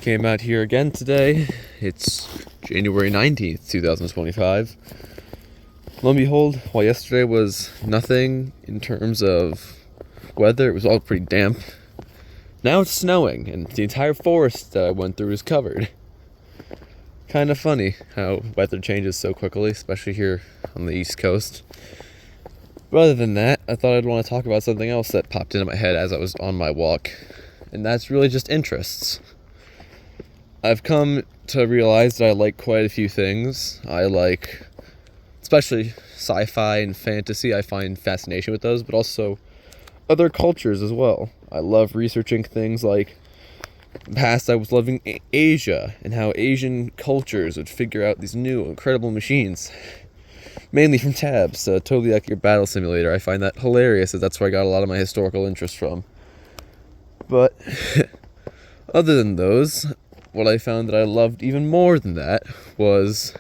Came out here again today. It's January 19th, 2025. Lo and behold, while yesterday was nothing in terms of weather, it was all pretty damp. Now it's snowing, and the entire forest that I went through is covered. Kind of funny how weather changes so quickly, especially here on the East Coast. But other than that, I thought I'd want to talk about something else that popped into my head as I was on my walk, and that's really just interests. I've come to realize that I like quite a few things. I like, especially sci-fi and fantasy, I find fascination with those, but also other cultures as well. I love researching things like, in the past I was loving Asia, and how Asian cultures would figure out these new incredible machines. Mainly from tabs, totally like your battle simulator. I find that hilarious, as that's where I got a lot of my historical interest from. But other than those, what I found that I loved even more than that was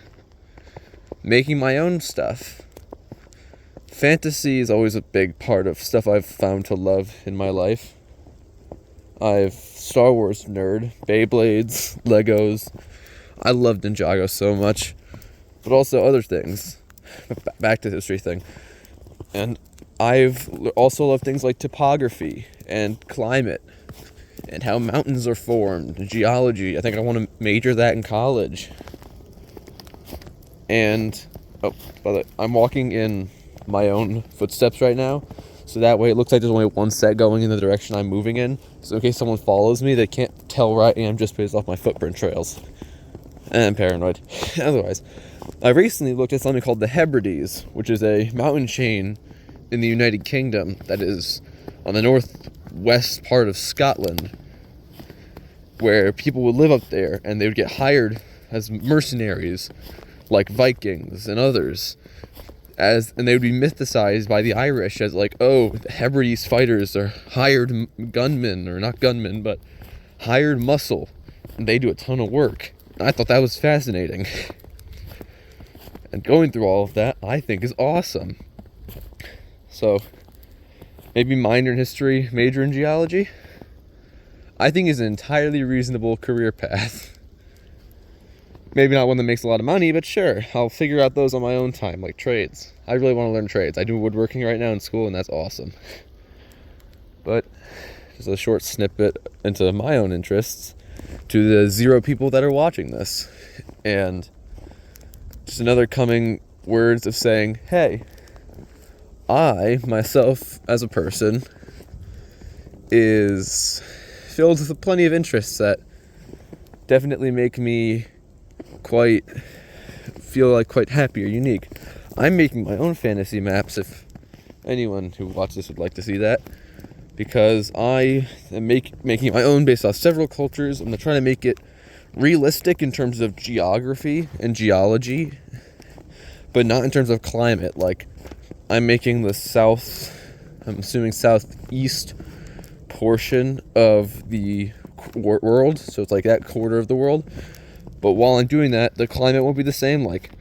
making my own stuff. Fantasy is always a big part of stuff I've found to love in my life. I've Star Wars nerd, Beyblades, Legos. I love Ninjago so much, but also other things. Back to the history thing. And I've also loved things like topography and climate and how mountains are formed, and geology. I think I want to major that in college. And, by the way, I'm walking in my own footsteps right now, so that way it looks like there's only one set going in the direction I'm moving in, so in case someone follows me, they can't tell where I am just based off my footprint trails. And I'm paranoid. Otherwise, I recently looked at something called the Hebrides, which is a mountain chain in the United Kingdom that is on the northwest part of Scotland, where people would live up there and they would get hired as mercenaries like Vikings and others, and they would be mythicized by the Irish as like, oh, the Hebrides fighters are hired gunmen, or not gunmen, but hired muscle, and they do a ton of work. I thought that was fascinating. And going through all of that, I think, is awesome. So, maybe minor in history, major in geology, I think is an entirely reasonable career path. Maybe not one that makes a lot of money, but sure, I'll figure out those on my own time, like trades. I really want to learn trades. I do woodworking right now in school, and that's awesome. But, just a short snippet into my own interests to the 0 people that are watching this. And just another coming words of saying, hey, I, myself, as a person, is filled with plenty of interests that definitely make me feel quite happy or unique. I'm making my own fantasy maps, if anyone who watches this would like to see that, because I am making my own based off several cultures. I'm trying to make it realistic in terms of geography and geology, but not in terms of climate. Like, I'm making the southeast portion of the world, so it's like that quarter of the world. But while I'm doing that, the climate won't be the same. Like,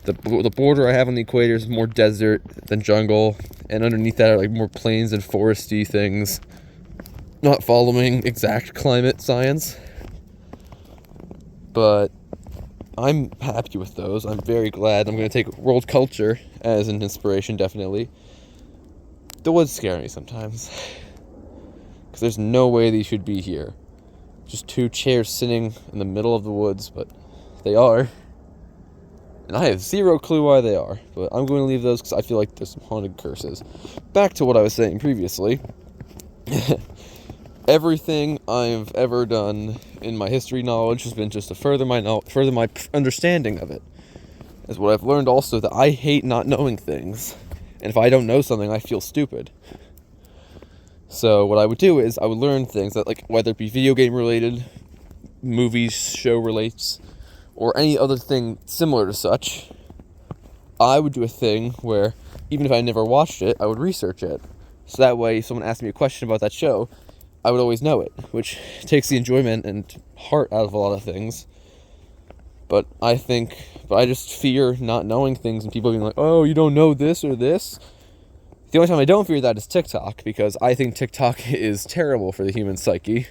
the border I have on the equator is more desert than jungle, and underneath that are like more plains and foresty things, not following exact climate science. But I'm happy with those. I'm very glad. I'm going to take world culture as an inspiration, definitely. The woods scare me sometimes, because there's no way these should be here. Just 2 chairs sitting in the middle of the woods, but they are. And I have 0 clue why they are, but I'm going to leave those because I feel like there's some haunted curses. Back to what I was saying previously. Everything I've ever done in my history knowledge has been just to further my understanding of it. Is what I've learned also, that I hate not knowing things. And if I don't know something, I feel stupid. So what I would do is I would learn things that, like, whether it be video game related, movies, show relates, or any other thing similar to such, I would do a thing where, even if I never watched it, I would research it. So that way, if someone asked me a question about that show, I would always know it, which takes the enjoyment and heart out of a lot of things. But I just fear not knowing things and people being like, oh, you don't know this or this. The only time I don't fear that is TikTok, because I think TikTok is terrible for the human psyche.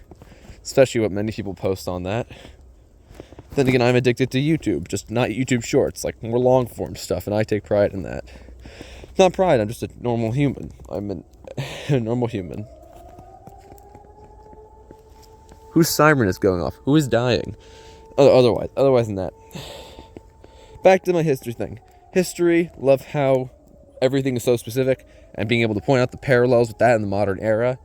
especially what many people post on that. Then again, I'm addicted to YouTube, just not YouTube Shorts, like more long form stuff, and I take pride in that. Not pride, I'm just a normal human. I'm a normal human. Whose siren is going off? Who is dying? Otherwise than that. Back to my history thing. History, love how everything is so specific, and being able to point out the parallels with that in the modern era.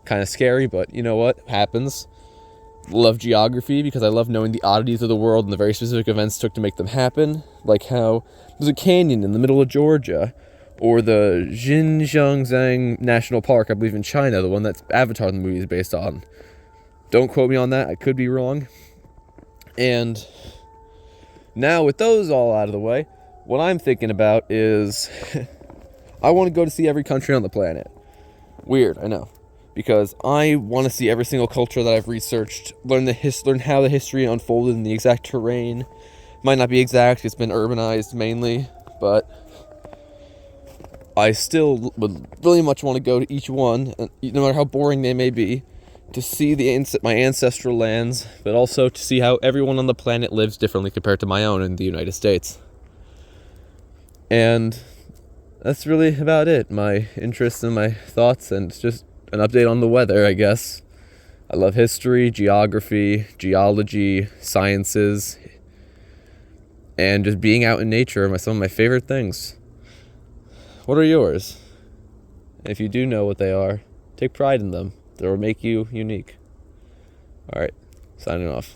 Kind of scary, but you know what? Happens. Love geography because I love knowing the oddities of the world and the very specific events took to make them happen. Like how there's a canyon in the middle of Georgia, or the Xinjiang National Park, I believe in China, the one that Avatar the movie is based on. Don't quote me on that, I could be wrong. And now with those all out of the way, what I'm thinking about is I want to go to see every country on the planet. Weird, I know. Because I want to see every single culture that I've researched, learn how the history unfolded in the exact terrain. Might not be exact, it's been urbanized mainly, but I still would really much want to go to each one, no matter how boring they may be, to see my ancestral lands, but also to see how everyone on the planet lives differently compared to my own in the United States. And that's really about it. My interests and my thoughts, and just an update on the weather, I guess. I love history, geography, geology, sciences, and just being out in nature are some of my favorite things. What are yours? If you do know what they are, take pride in them. They will make you unique. Alright, signing off.